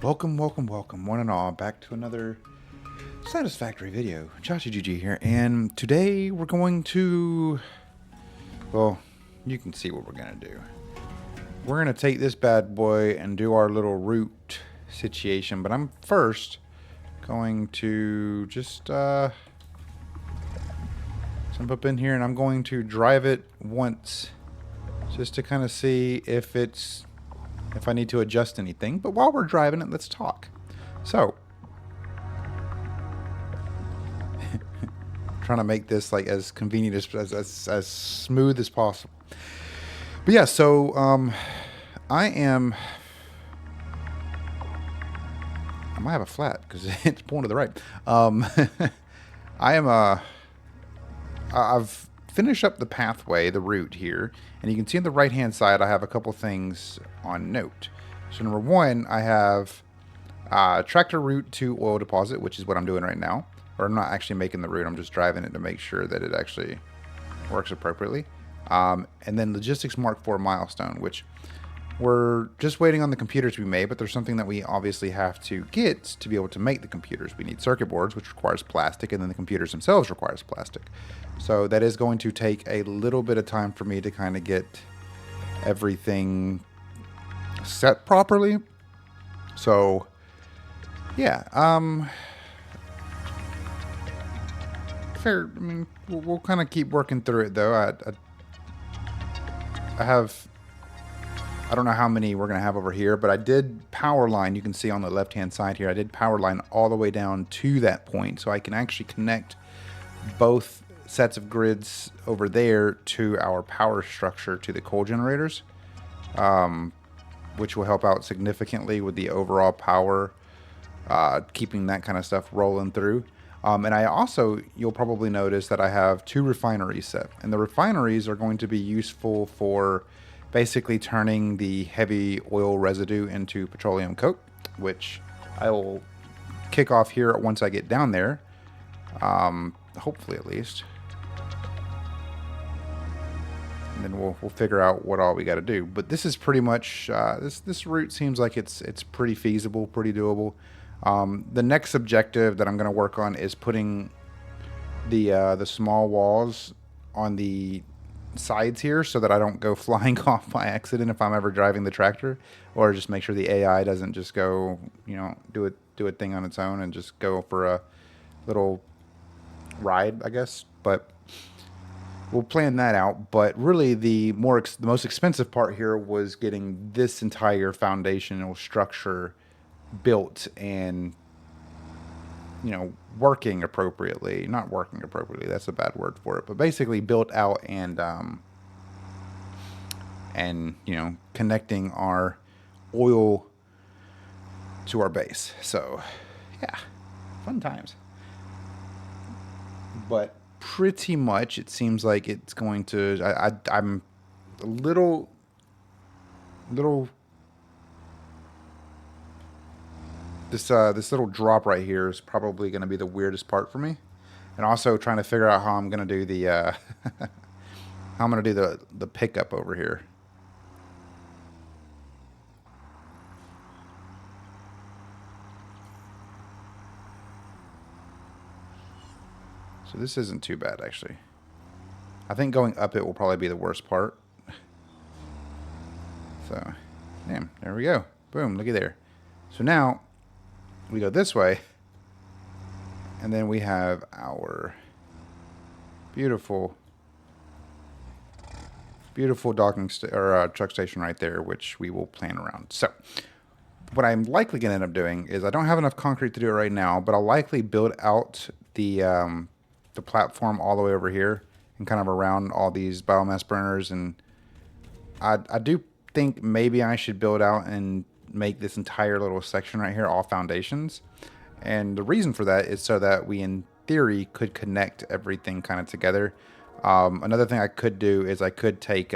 Welcome, welcome, welcome, one and all, back to another Satisfactory video. JawshyGG here, and today we're going to, well, you can see what we're going to do. We're going to take this bad boy and do our little route situation, but I'm first going to just jump up in here, and I'm going to drive it once just to kind of see if I need to adjust anything. But while we're driving it, let's talk. So, trying to make this like as convenient as smooth as possible. But yeah, so I might have a flat because it's pulling to the right. I've finished up the pathway, the route here, and you can see on the right hand side I have a couple things on note. So number one, I have tractor route to oil deposit, which is what I'm doing right now. Or I'm not actually making the route, I'm just driving it to make sure that it actually works appropriately. And then logistics mark for milestone, which we're just waiting on the computers to be made, but there's something that we obviously have to get to be able to make the computers. We need circuit boards, which requires plastic, and then the computers themselves requires plastic. So that is going to take a little bit of time for me to kind of get everything set properly. So yeah, fair. I mean, we'll kind of keep working through it though. I don't know how many we're going to have over here, but I did power line. You can see on the left-hand side here, I did power line all the way down to that point. So I can actually connect both sets of grids over there to our power structure to the coal generators, which will help out significantly with the overall power, keeping that kind of stuff rolling through. And I also, you'll probably notice that I have 2 refineries set. And the refineries are going to be useful for basically turning the heavy oil residue into petroleum coke, which I will kick off here once I get down there, hopefully at least. And then we'll figure out what all we got to do. But this is pretty much, this route seems like it's pretty feasible, pretty doable. The next objective that I'm going to work on is putting the small walls on the sides here so that I don't go flying off by accident if I'm ever driving the tractor, or just make sure the AI doesn't just go, you know, do a thing on its own and just go for a little ride, I guess. But we'll plan that out. But really the most expensive part here was getting this entire foundational structure built and, you know, working appropriately. Not working appropriately, that's a bad word for it, but basically built out and you know, connecting our oil to our base. So yeah, fun times. But pretty much it seems like it's going to, I'm a little this little drop right here is probably going to be the weirdest part for me, and also trying to figure out how I'm going to do the how I'm going to do the pickup over here. So this isn't too bad actually. I think going up it will probably be the worst part. So, damn, there we go. Boom, looky there. So now we go this way, and then we have our beautiful docking truck station right there, which we will plan around. So what I'm likely going to end up doing is, I don't have enough concrete to do it right now, but I'll likely build out the platform all the way over here and kind of around all these biomass burners. And I do think maybe I should build out and make this entire little section right here all foundations. And the reason for that is so that we in theory could connect everything kind of together. Another thing I could do is I could take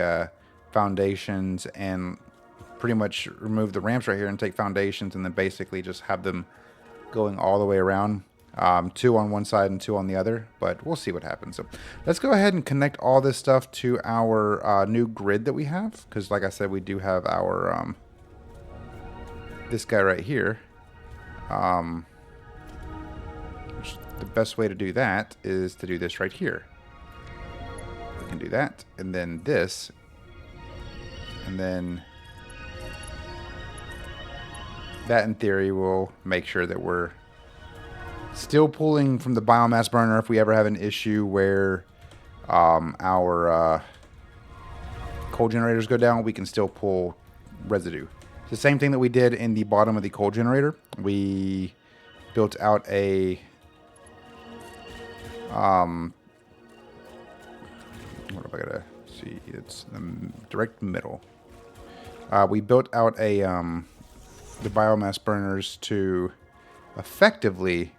foundations and pretty much remove the ramps right here and take foundations and then basically just have them going all the way around, 2 on one side and 2 on the other, but we'll see what happens. So let's go ahead and connect all this stuff to our new grid that we have, because like I said, we do have our this guy right here The best way to do that is to do this right here. We can do that, and then this, and then that in theory will make sure that we're still pulling from the biomass burner if we ever have an issue where our coal generators go down, we can still pull residue. It's the same thing that we did in the bottom of the coal generator. We built out a what have I gotta see? It's the direct middle. We built out a the biomass burners to effectively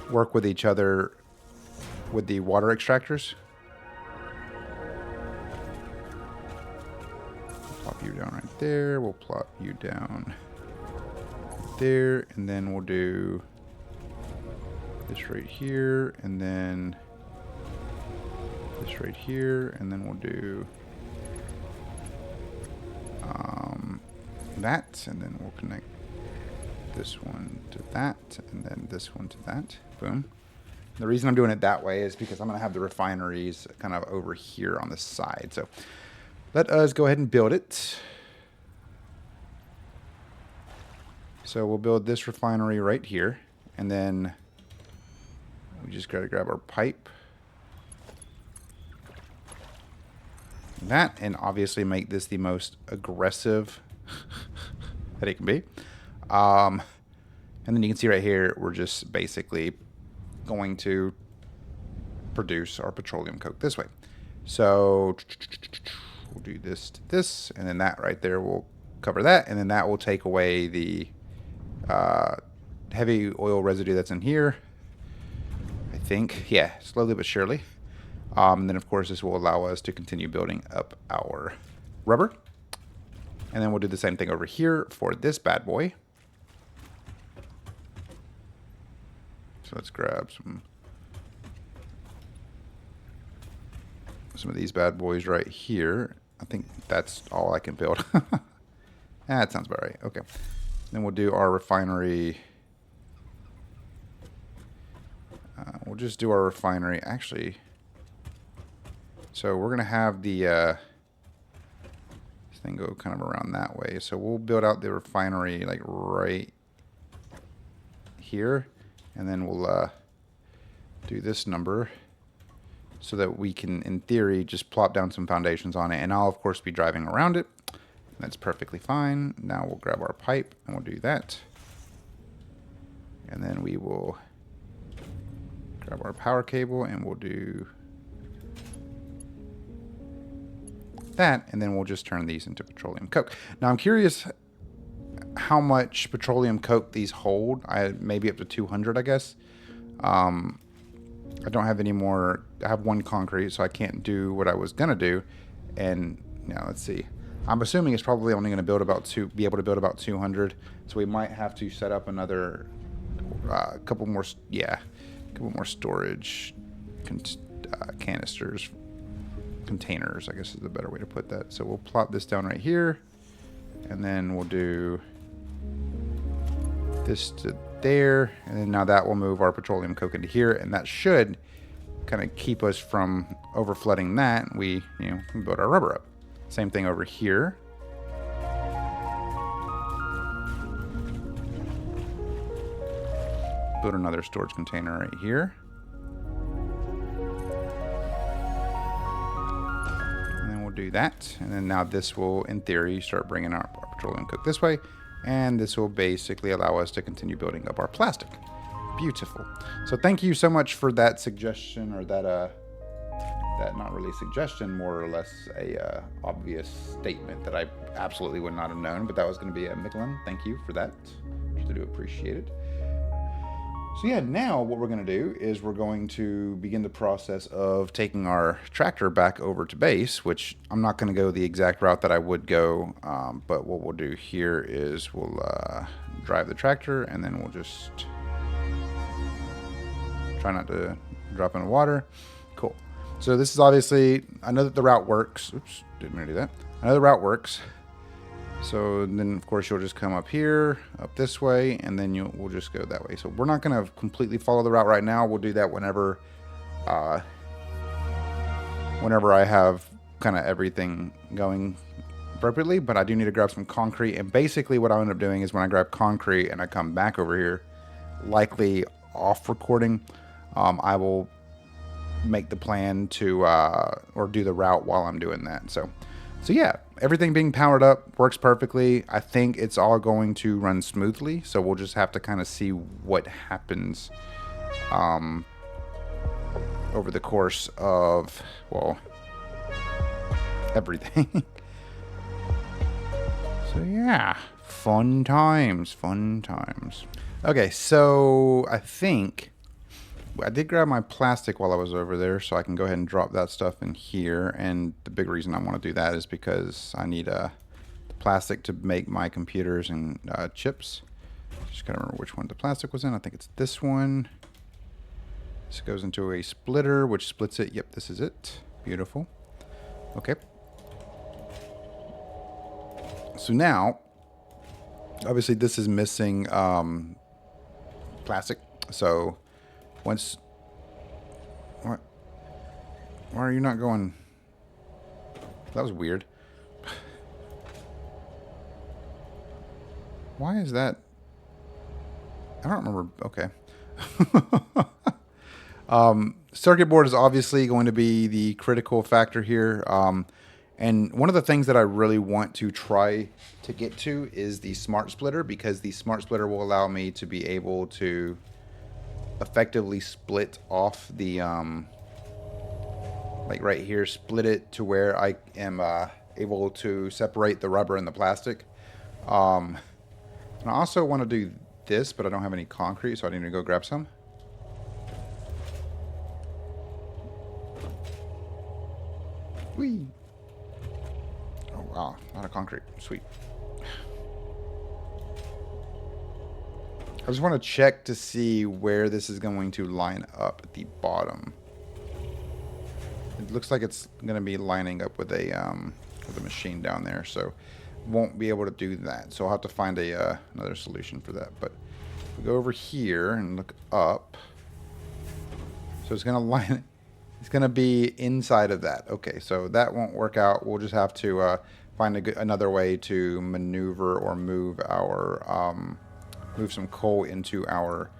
work with each other with the water extractors. Plop you down right there. We'll plop you down there, and then we'll do this right here, and then this right here, and then we'll do that, and then we'll connect this one to that, and then this one to that. Boom. The reason I'm doing it that way is because I'm going to have the refineries kind of over here on the side. So let us go ahead and build it. So we'll build this refinery right here, and then we just got to grab our pipe. That, and obviously make this the most aggressive that it can be. And then you can see right here, we're just basically going to produce our petroleum coke this way. So we'll do this to this, and then that right there will cover that, and then that will take away the heavy oil residue that's in here. I think, yeah, slowly but surely. And then, of course, this will allow us to continue building up our rubber. And then we'll do the same thing over here for this bad boy. So let's grab some of these bad boys right here. I think that's all I can build. That sounds about right. Okay. Then we'll do our refinery. We'll just do our refinery. Actually, so we're going to have the this thing go kind of around that way. So we'll build out the refinery like right here. And then we'll do this number so that we can, in theory, just plop down some foundations on it. And I'll, of course, be driving around it. That's perfectly fine. Now we'll grab our pipe and we'll do that. And then we will grab our power cable and we'll do that. And then we'll just turn these into petroleum coke. Now I'm curious how much petroleum coke these hold. Maybe up to 200, I guess. I don't have any more. I have one concrete, so I can't do what I was gonna do. And now let's see. I'm assuming it's probably only going to be able to build about 200. So we might have to set up another couple more storage canisters, containers, I guess is the better way to put that. So we'll plop this down right here, and then we'll do this to there, and then now that will move our petroleum coke into here, and that should kind of keep us from overflooding that. We build our rubber up. Same thing over here. Build another storage container right here. And then we'll do that. And then now this will, in theory, start bringing our petroleum coke this way. And this will basically allow us to continue building up our plastic. Beautiful. So thank you so much for that suggestion, or that not really suggestion, more or less a obvious statement that I absolutely would not have known, but that was going to be a Michelin. Thank you for that. I do appreciate it. So yeah, now what we're going to do is we're going to begin the process of taking our tractor back over to base, which I'm not going to go the exact route that I would go, but what we'll do here is we'll drive the tractor, and then we'll just try not to drop in the water. Cool. So this is obviously, I know that the route works. Oops, didn't mean to do that. I know the route works. So then, of course, you'll just come up here, up this way, and then we'll just go that way. So we're not going to completely follow the route right now. We'll do that whenever I have kind of everything going appropriately. But I do need to grab some concrete. And basically what I end up doing is when I grab concrete and I come back over here, likely off recording, I will make the plan to, or do the route while I'm doing that. So yeah, everything being powered up works perfectly. I think it's all going to run smoothly. So we'll just have to kind of see what happens over the course of, well, everything. So yeah, fun times, fun times. Okay, so I think I did grab my plastic while I was over there, so I can go ahead and drop that stuff in here. And the big reason I want to do that is because I need the plastic to make my computers and chips. Just gotta remember which one the plastic was in. I think it's this one. This goes into a splitter, which splits it. Yep, this is it. Beautiful. Okay. So now, obviously this is missing plastic. So once, why are you not going? That was weird. Why is that? I don't remember. Okay. Circuit board is obviously going to be the critical factor here. And one of the things that I really want to try to get to is the smart splitter, because the smart splitter will allow me to be able to effectively split off the, like right here, split it to where I am able to separate the rubber and the plastic. And I also want to do this, but I don't have any concrete, so I need to go grab some. Whee! Oh wow, not a concrete. Sweet. I just want to check to see where this is going to line up at the bottom. It looks like it's going to be lining up with a machine down there, so won't be able to do that. So I'll have to find a another solution for that. But if we go over here and look up, so it's going to line. It's going to be inside of that. Okay, so that won't work out. We'll just have to find another way to maneuver or move our move some coal into our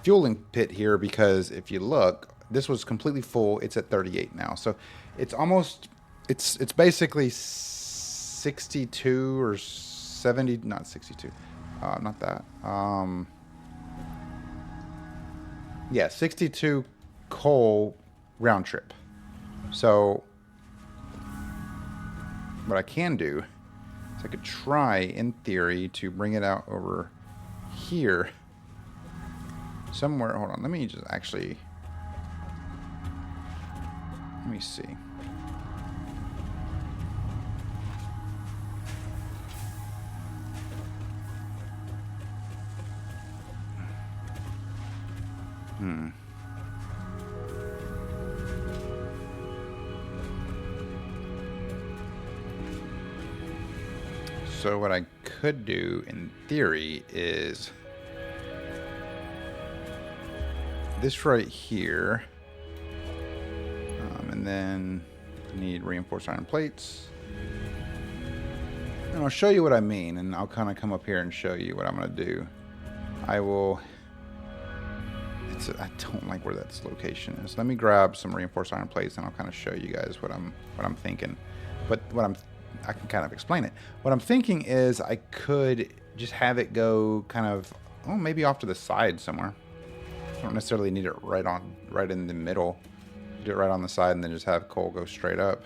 fueling pit here, because if you look, this was completely full. It's at 38 now, so it's almost it's basically 62 or 70, not 62, not that. Yeah, 62 coal round trip. So what I can do is I could try, in theory, to bring it out over here somewhere. Hold on, let me just actually, let me see. So what I could do, in theory, is this right here, and then need reinforced iron plates. And I'll show you what I mean, and I'll kind of come up here and show you what I'm going to do. I will. I don't like where that location is. Let me grab some reinforced iron plates, and I'll kind of show you guys what I'm thinking. But I can kind of explain it. What I'm thinking is I could just have it go kind of, oh, maybe off to the side somewhere. I don't necessarily need it right in the middle. Do it right on the side and then just have coal go straight up.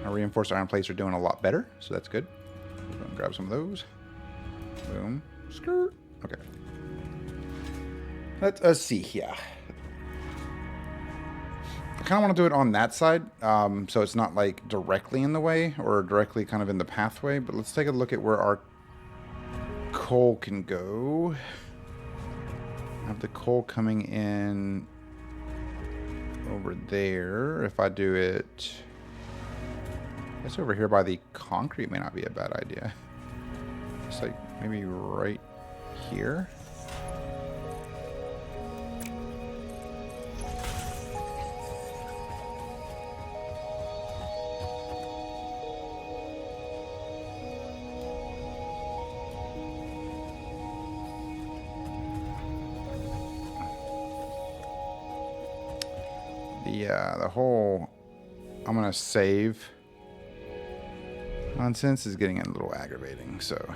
Our reinforced iron plates are doing a lot better, so that's good. Grab some of those. Boom. Skirt. Okay. Let us see here. I kind of want to do it on that side, so it's not like directly in the way or directly kind of in the pathway. But let's take a look at where our coal can go. Have the coal coming in over there. If I do it, I guess over here by the concrete may not be a bad idea. Just like maybe right here. The whole I'm gonna save nonsense is getting a little aggravating, so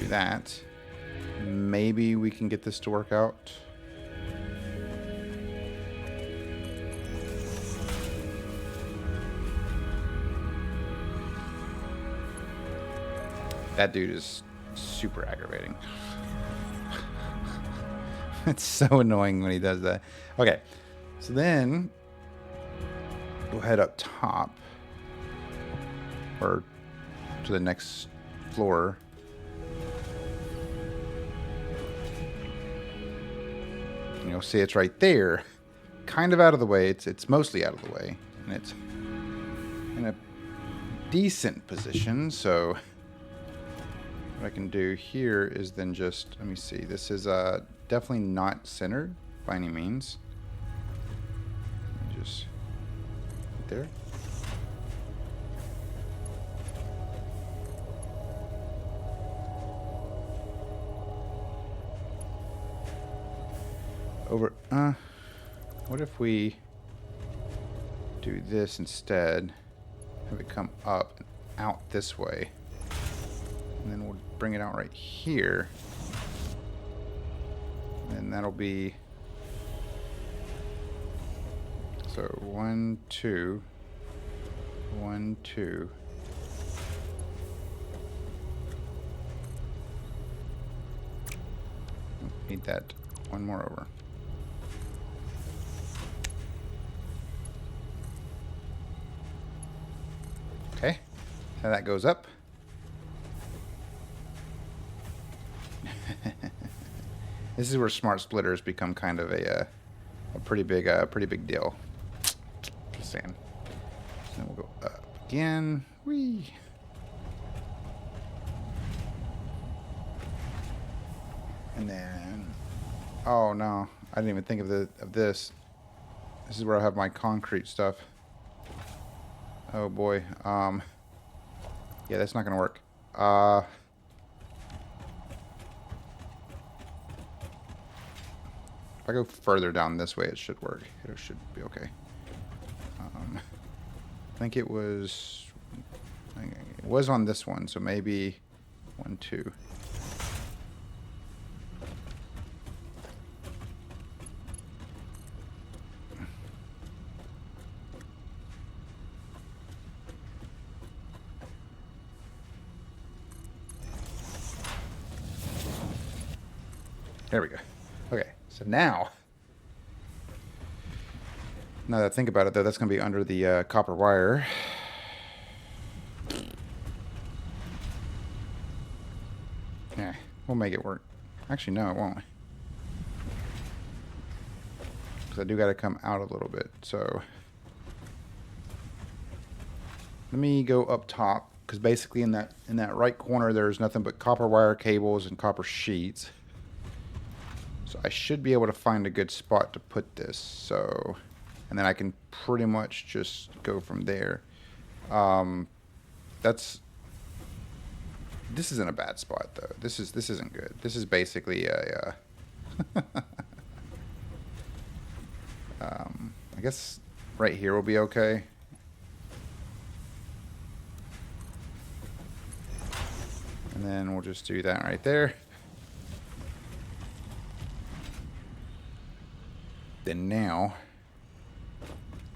do that. Maybe we can get this to work out. That dude is super aggravating. It's so annoying when he does that. Okay, so then we'll head up top or to the next floor. And you'll see it's right there, kind of out of the way. It's mostly out of the way, and it's in a decent position. So what I can do here is then just, let me see. This is definitely not centered by any means. Just right there. Over, what if we do this instead? Have it come up and out this way. And then we'll bring it out right here. And that'll be, so 1, 2, 1, 2. Need that one more over. Okay, now that goes up. This is where smart splitters become kind of a pretty big deal. Just saying. So then we'll go up again. Whee. And then, oh no, I didn't even think of this. This is where I have my concrete stuff. Oh boy. Yeah, that's not gonna work. If I go further down this way, it should work. It should be okay. I think it was on this one, so maybe 1, 2. There we go. Okay, so now that I think about it, though, that's going to be under the copper wire. Yeah, we'll make it work. Actually, no, it won't. Because I do got to come out a little bit. So let me go up top, because basically in that right corner, there's nothing but copper wire cables and copper sheets. So I should be able to find a good spot to put this. So, and then I can pretty much just go from there. This isn't a bad spot though. This isn't good. This is basically a I guess right here will be okay. And then we'll just do that right there. Then now,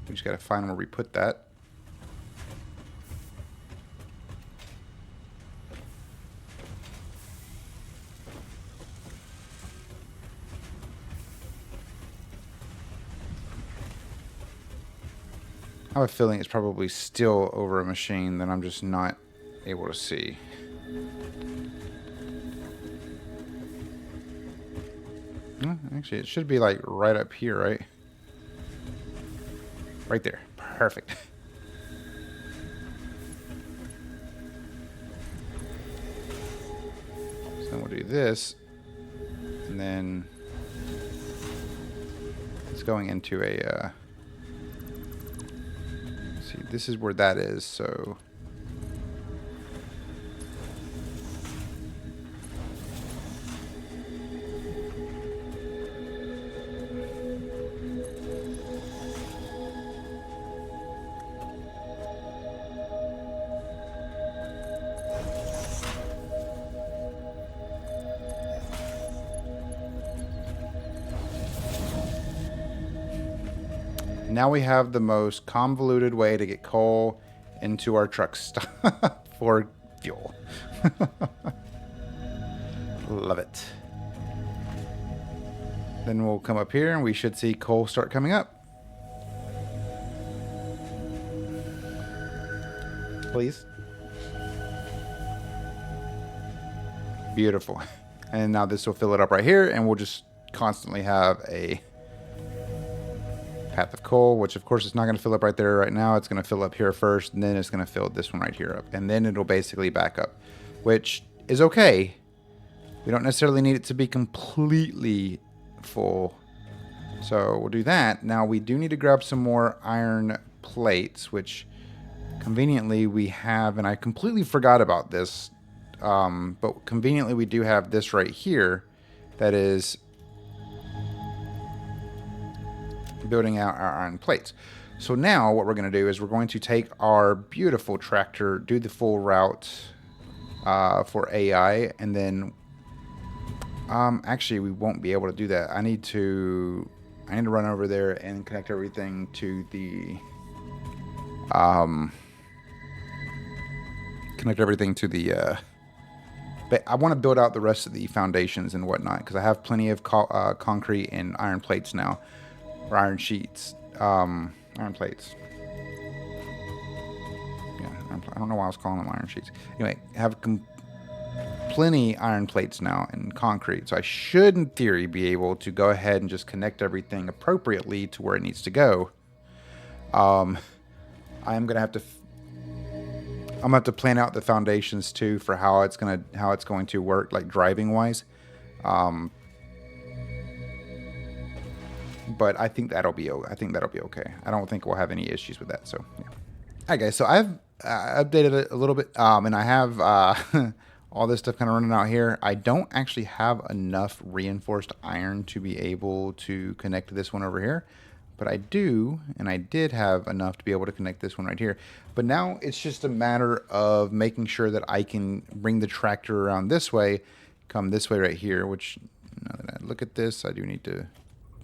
we just got to find where we put that. I have a feeling it's probably still over a machine that I'm just not able to see. Actually, it should be like right up here, right? Right there. Perfect. So then we'll do this. And then it's going into a... see, this is where that is, so... Now we have the most convoluted way to get coal into our trucks for fuel. Love it. Then we'll come up here and we should see coal start coming up. Please. Beautiful. And now this will fill it up right here and we'll just constantly have a path of coal, which of course it's not going to fill up right there right now. It's going to fill up here first, and then it's going to fill this one right here up, and then it'll basically back up, which is okay. We don't necessarily need it to be completely full, so we'll do that. Now we do need to grab some more iron plates, which conveniently we have, and I completely forgot about this, but conveniently we do have this right here that is building out our iron plates. So now what we're going to do is we're going to take our beautiful tractor, do the full route for AI, and then actually we won't be able to do that. I need to run over there and connect everything to the but I want to build out the rest of the foundations and whatnot, because I have plenty of concrete and iron plates now. Or iron sheets. Iron plates. Yeah, I don't know why I was calling them iron sheets. Anyway, I have plenty iron plates now and concrete. So I should, in theory, be able to go ahead and just connect everything appropriately to where it needs to go. I'm going to have to... I'm going to have to plan out the foundations, too, for how it's going to work, like, driving-wise. But I think that'll be okay. I don't think we'll have any issues with that. So yeah. Alright guys, so I've updated it a little bit, and I have all this stuff kind of running out here. I don't actually have enough reinforced iron to be able to connect this one over here, but I do, and I did have enough to be able to connect this one right here. But now it's just a matter of making sure that I can bring the tractor around this way, come this way right here. Which, now that I look at this, I do need to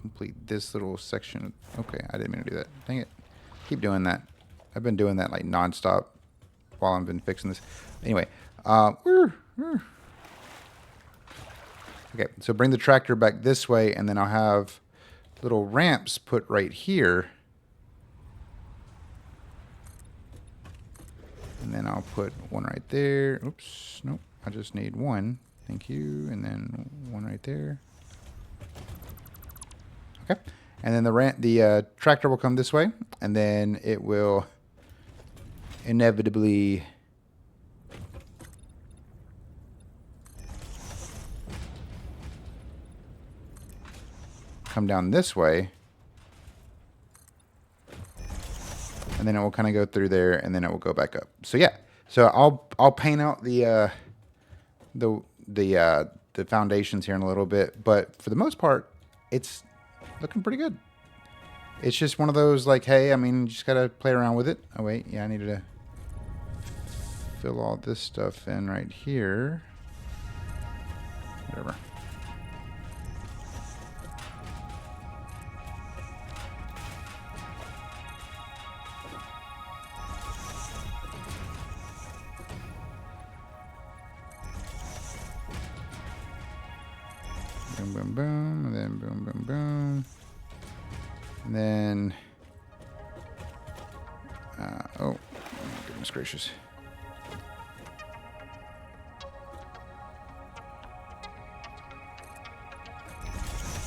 complete this little section. Okay, I didn't mean to do that. Dang it. Keep doing that. I've been doing that like nonstop while I've been fixing this. Anyway, okay, so bring the tractor back this way, and then I'll have little ramps put right here. And then I'll put one right there. Oops, nope. I just need one. Thank you. And then one right there. Okay, and then the tractor will come this way, and then it will inevitably come down this way, and then it will kind of go through there, and then it will go back up. So yeah, so I'll paint out the foundations here in a little bit, but for the most part, it's looking pretty good. It's just one of those, like, hey, I mean, you just gotta play around with it. Oh wait, yeah, I needed to fill all this stuff in right here. Whatever. Boom, boom, boom, and then boom, boom, boom. And then, oh, goodness gracious.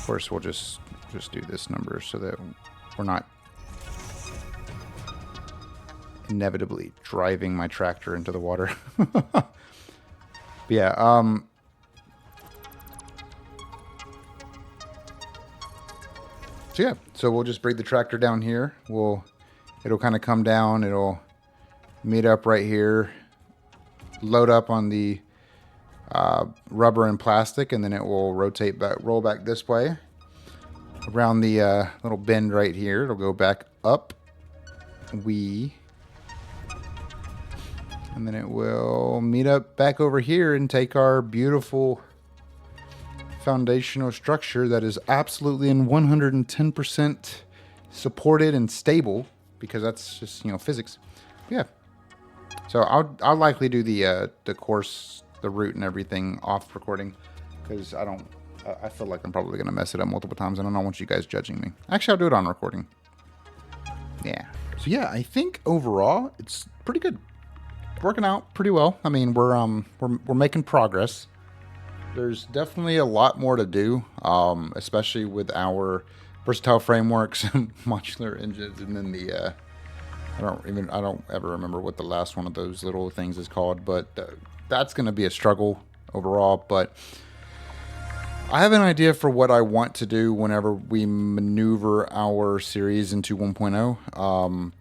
course, we'll just do this number so that we're not inevitably driving my tractor into the water. But yeah, so yeah, so we'll just bring the tractor down here. It'll kind of come down. It'll meet up right here, load up on the rubber and plastic, and then it will rotate back, roll back this way around the little bend right here. It'll go back up, and then it will meet up back over here and take our beautiful foundational structure that is absolutely in 110% supported and stable, because that's just, you know, physics. Yeah. So I'll likely do the course, the route and everything off recording, because I feel like I'm probably going to mess it up multiple times, and I don't want you guys judging me. Actually, I'll do it on recording. Yeah. So yeah, I think overall it's pretty good. Working out pretty well. I mean, we're making progress. There's definitely a lot more to do, especially with our versatile frameworks and modular engines, and then the I don't ever remember what the last one of those little things is called, but that's going to be a struggle overall. But I have an idea for what I want to do whenever we maneuver our series into 1.0.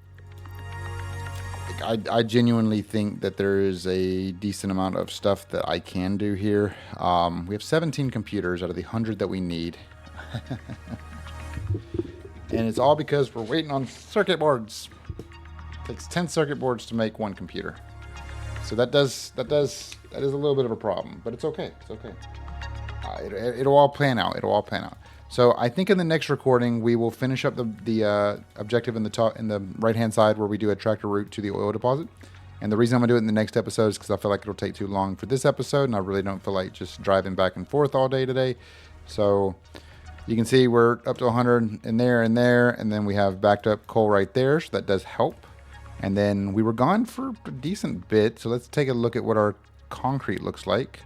I genuinely think that there is a decent amount of stuff that I can do here. We have 17 computers out of the 100 that we need. And it's all because we're waiting on circuit boards. It takes 10 circuit boards to make one computer. So that is a little bit of a problem, but it's okay. It's okay. It'll all plan out. It'll all plan out. So I think in the next recording we will finish up the objective in the right hand side where we do a tractor route to the oil deposit. And the reason I'm gonna do it in the next episode is because I feel like it'll take too long for this episode, and I really don't feel like just driving back and forth all day today. So you can see we're up to 100 in there, and then we have backed up coal right there, so that does help. And then we were gone for a decent bit, so let's take a look at what our concrete looks like.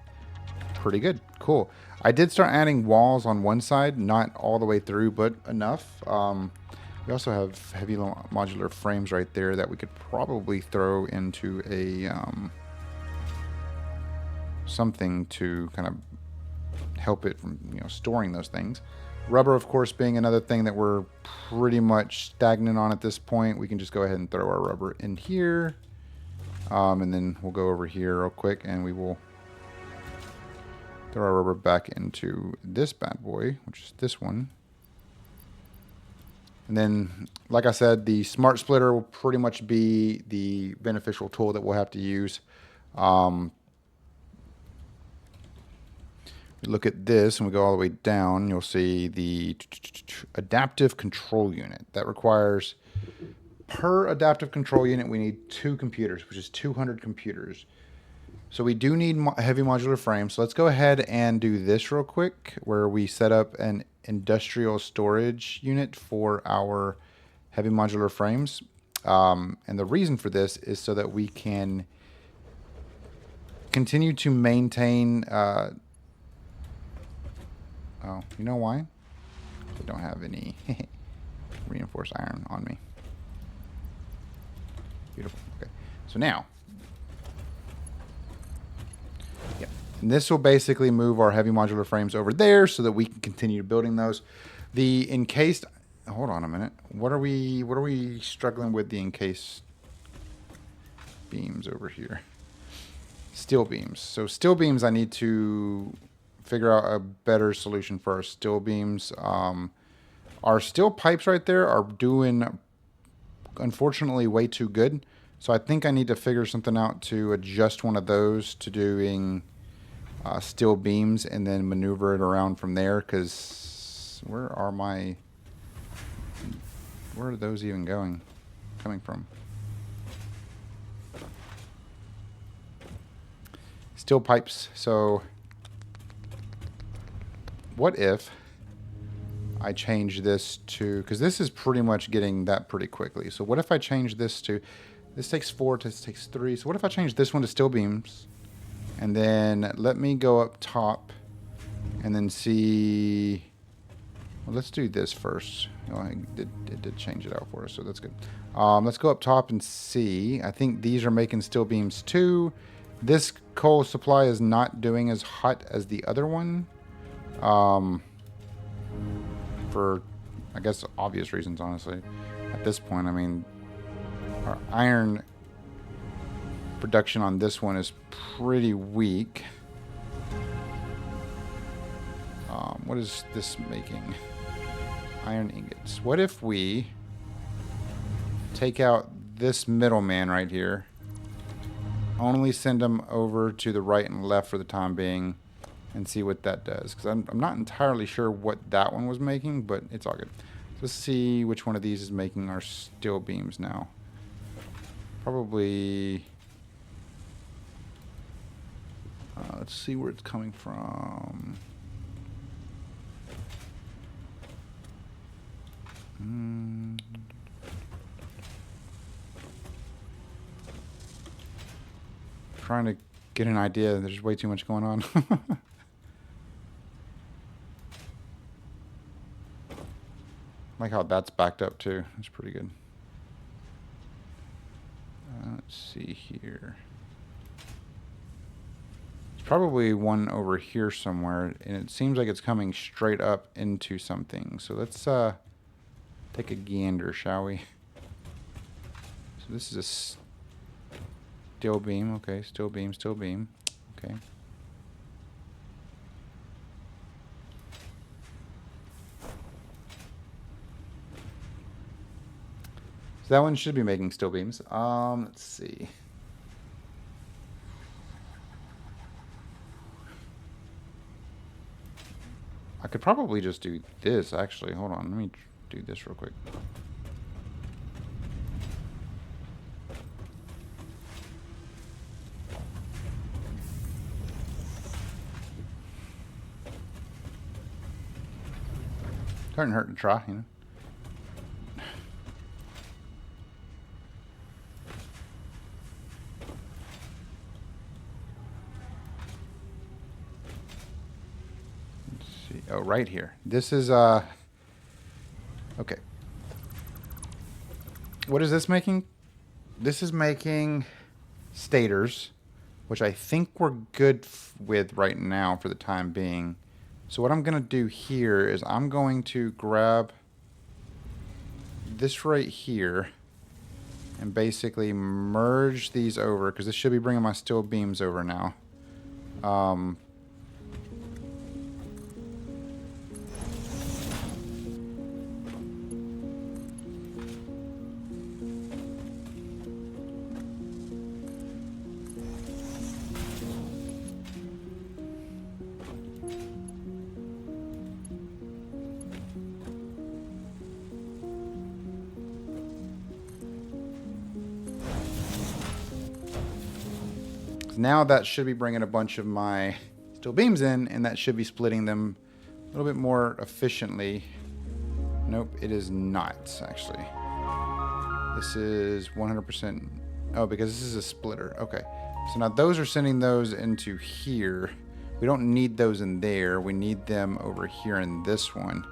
Pretty good. Cool. I did start adding walls on one side, not all the way through, but enough. We also have heavy modular frames right there that we could probably throw into a something to kind of help it from, you know, storing those things. Rubber, of course, being another thing that we're pretty much stagnant on at this point. We can just go ahead and throw our rubber in here, and then we'll go over here real quick, and we will throw our rubber back into this bad boy, which is this one. And then, like I said, the smart splitter will pretty much be the beneficial tool that we'll have to use. Look at this and we go all the way down, you'll see the adaptive control unit. That requires, per adaptive control unit, we need 2 computers, which is 200 computers. So we do need a heavy modular frame. So let's go ahead and do this real quick, where we set up an industrial storage unit for our heavy modular frames. And the reason for this is so that we can continue to maintain... oh, you know why? I don't have any reinforced iron on me. Beautiful. Okay. So now... and this will basically move our heavy modular frames over there so that we can continue building those. The encased, hold on a minute. What are we struggling with the encased beams over here? Steel beams. So steel beams, I need to figure out a better solution for our steel beams. Our steel pipes right there are doing, unfortunately, way too good. So I think I need to figure something out to adjust one of those to doing steel beams and then maneuver it around from there, because where are those even coming from? Steel pipes. So what if I change this to, because this is pretty much getting that pretty quickly. So what if I change this to, this takes 4, this takes 3. So what if I change this one to steel beams? And then let me go up top and then see Well, let's do this first. Oh, it did change it out for us, so that's good. Let's go up top and see. I think these are making steel beams too. This coal supply is not doing as hot as the other one. For, I guess, obvious reasons, honestly. At this point, I mean, our iron production on this one is pretty weak. What is this making? Iron ingots. What if we take out this middleman right here, only send them over to the right and left for the time being, and see what that does? Because I'm not entirely sure what that one was making, but it's all good. Let's see which one of these is making our steel beams now. Probably... let's see where it's coming from. Trying to get an idea. There's way too much going on. Like how that's backed up too. That's pretty good. Let's see here. There's probably one over here somewhere, and it seems like it's coming straight up into something. So let's take a gander, shall we? So this is a steel beam. Okay, steel beam, steel beam. Okay. So that one should be making steel beams. Let's see. I could probably just do this, actually. Hold on, let me do this real quick. Couldn't hurt to try, you know. Oh, right here. This is, okay. What is this making? This is making stators, which I think we're good with right now for the time being. So what I'm going to do here is I'm going to grab this right here and basically merge these over, because this should be bringing my steel beams over now. Now that should be bringing a bunch of my steel beams in, and that should be splitting them a little bit more efficiently. Nope, it is not, actually. This is 100%. Oh, because this is a splitter. Okay. So now those are sending those into here. We don't need those in there. We need them over here in this one.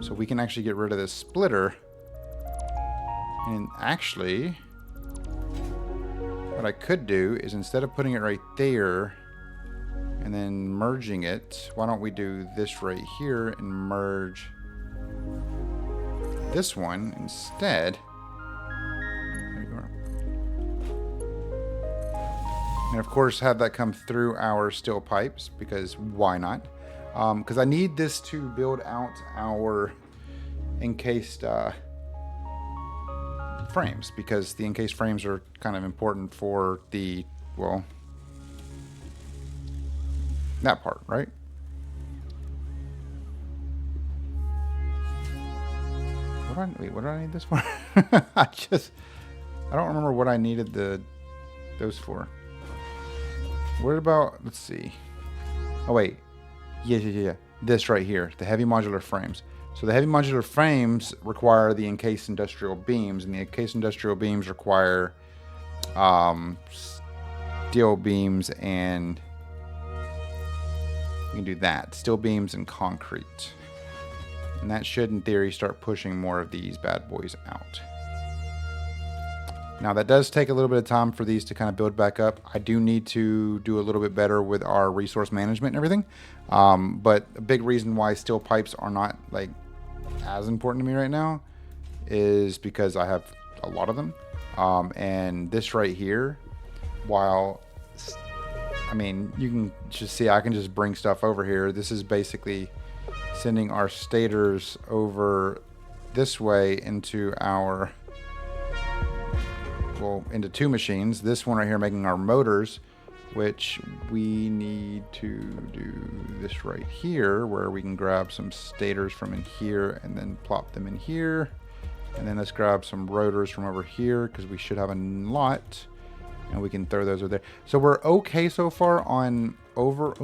So we can actually get rid of this splitter. And actually... what I could do is, instead of putting it right there and then merging it, why don't we do this right here and merge this one instead. There you are. And of course have that come through our steel pipes, because why not? Because I need this to build out our encased frames, because the encased frames are kind of important for the, well, that part, right? What do I need this for? I don't remember what I needed those for. What about, let's see. Oh wait, yeah. This right here, the heavy modular frames. So the heavy modular frames require the encased industrial beams, and the encased industrial beams require steel beams, and we can do that. Steel beams and concrete. And that should, in theory, start pushing more of these bad boys out. Now, that does take a little bit of time for these to kind of build back up. I do need to do a little bit better with our resource management and everything. But a big reason why steel pipes are not like as important to me right now is because I have a lot of them. And this right here, while, I mean, you can just see I can just bring stuff over here. This is basically sending our stators over this way into our, well, into two machines. This one right here making our motors, which we need to do this right here, where we can grab some stators from in here and then plop them in here. And then let's grab some rotors from over here because we should have a lot. And we can throw those over there. So we're okay so far on overall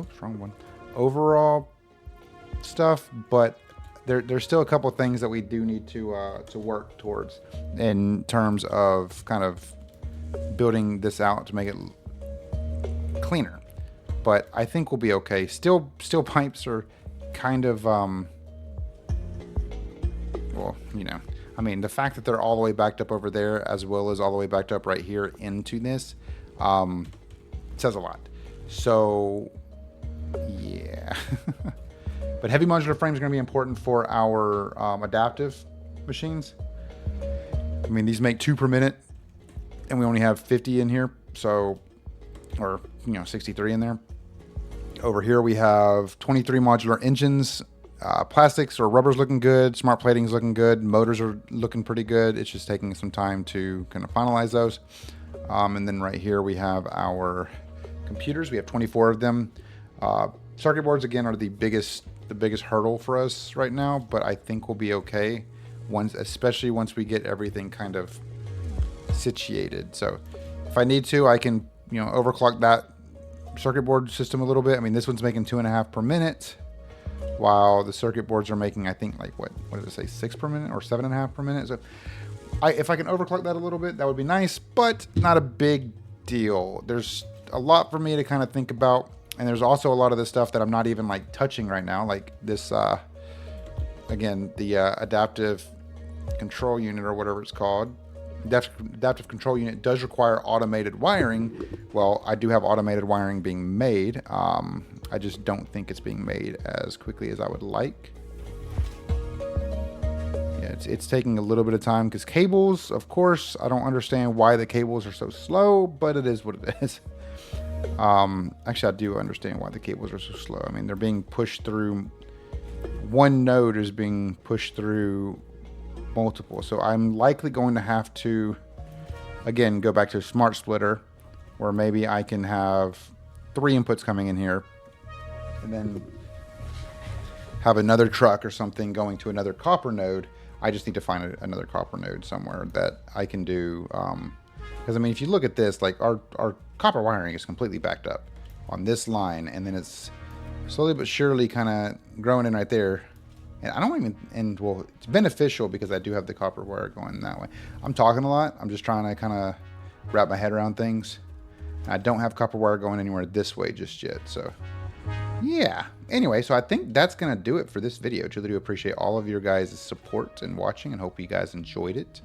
stuff, but there's still a couple things that we do need to work towards in terms of kind of building this out to make it cleaner. But I think we'll be okay. Steel pipes are kind of well, you know, I mean, the fact that they're all the way backed up over there as well as all the way backed up right here into this says a lot. So yeah. But heavy modular frames are going to be important for our adaptive machines. I mean, these make 2 per minute and we only have 50 in here. So, or, you know, 63 in there. Over here we have 23 modular engines. Plastics or rubber's looking good. Smart plating's looking good. Motors are looking pretty good. It's just taking some time to kind of finalize those. And then right here we have our computers. We have 24 of them. Circuit boards again are the biggest hurdle for us right now, but I think we'll be okay especially once we get everything kind of situated. So if I need to, I can, you know, overclock that circuit board system a little bit. I mean, this one's making 2.5 per minute. While the circuit boards are making, I think, like, what does it say, 6 per minute or 7.5 per minute? So if I can overclock that a little bit, that would be nice, but not a big deal. There's a lot for me to kind of think about. And there's also a lot of the stuff that I'm not even like touching right now. Like this, again, the adaptive control unit or whatever it's called. Adaptive control unit does require automated wiring. Well, I do have automated wiring being made. I just don't think it's being made as quickly as I would like. Yeah, it's taking a little bit of time because cables, of course, I don't understand why the cables are so slow, but it is what it is. Actually, I do understand why the cables are so slow. I mean, they're being pushed through, one node is being pushed through multiple. So I'm likely going to have to, again, go back to a smart splitter where maybe I can have 3 inputs coming in here and then have another truck or something going to another copper node. I just need to find another copper node somewhere that I can do. Because I mean, if you look at this, like our copper wiring is completely backed up on this line, and then it's slowly but surely kind of growing in right there. And I don't even, and well, it's beneficial because I do have the copper wire going that way. I'm talking a lot. I'm just trying to kind of wrap my head around things. I don't have copper wire going anywhere this way just yet. So yeah. Anyway, so I think that's going to do it for this video. Truly do appreciate all of your guys' support and watching, and hope you guys enjoyed it.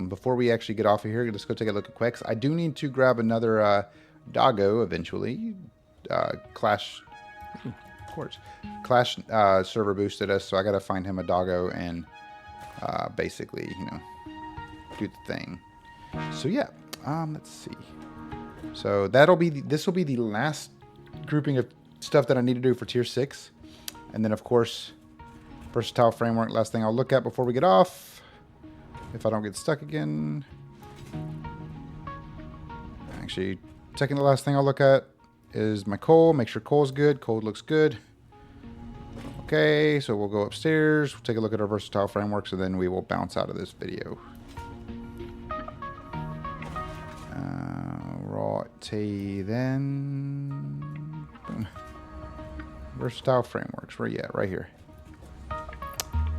Before we actually get off of here, let's go take a look at Quex. I do need to grab another doggo eventually. Clash, of course. Clash server boosted us, so I got to find him a doggo and basically, you know, do the thing. So yeah, let's see. So this will be the last grouping of stuff that I need to do for tier 6, and then of course, versatile framework. Last thing I'll look at before we get off, if I don't get stuck again. Actually, second to last thing I'll look at is my coal. Make sure coal's good. Coal looks good. Okay, so we'll go upstairs. We'll take a look at our versatile frameworks, and then we will bounce out of this video. Righty then. Boom. Versatile frameworks. Where you at? Right here.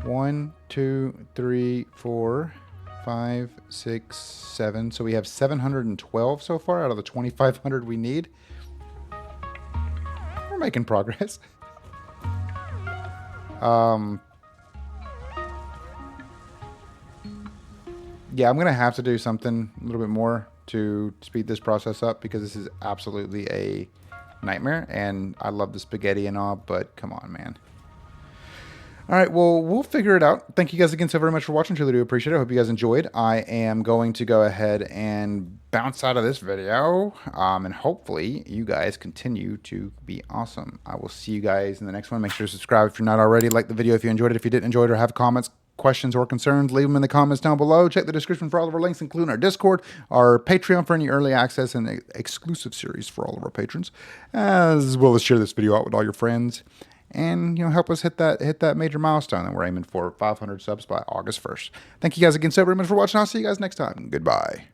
1, 2, 3, 4, 5, 6, 7. So we have 712 so far out of the 2,500 we need. We're making progress. Yeah, I'm going to have to do something a little bit more to speed this process up because this is absolutely a nightmare. And I love the spaghetti and all, but come on, man. All right, well, we'll figure it out. Thank you guys again so very much for watching. Truly do appreciate it. I hope you guys enjoyed. I am going to go ahead and bounce out of this video, and hopefully you guys continue to be awesome. I will see you guys in the next one. Make sure to subscribe if you're not already. Like the video if you enjoyed it. If you didn't enjoy it or have comments, questions, or concerns, leave them in the comments down below. Check the description for all of our links, including our Discord, our Patreon for any early access and exclusive series for all of our patrons, as well as share this video out with all your friends. And help us hit that major milestone that we're aiming for, 500 subs by August 1st. Thank you guys again so very much for watching. I'll see you guys next time. Goodbye.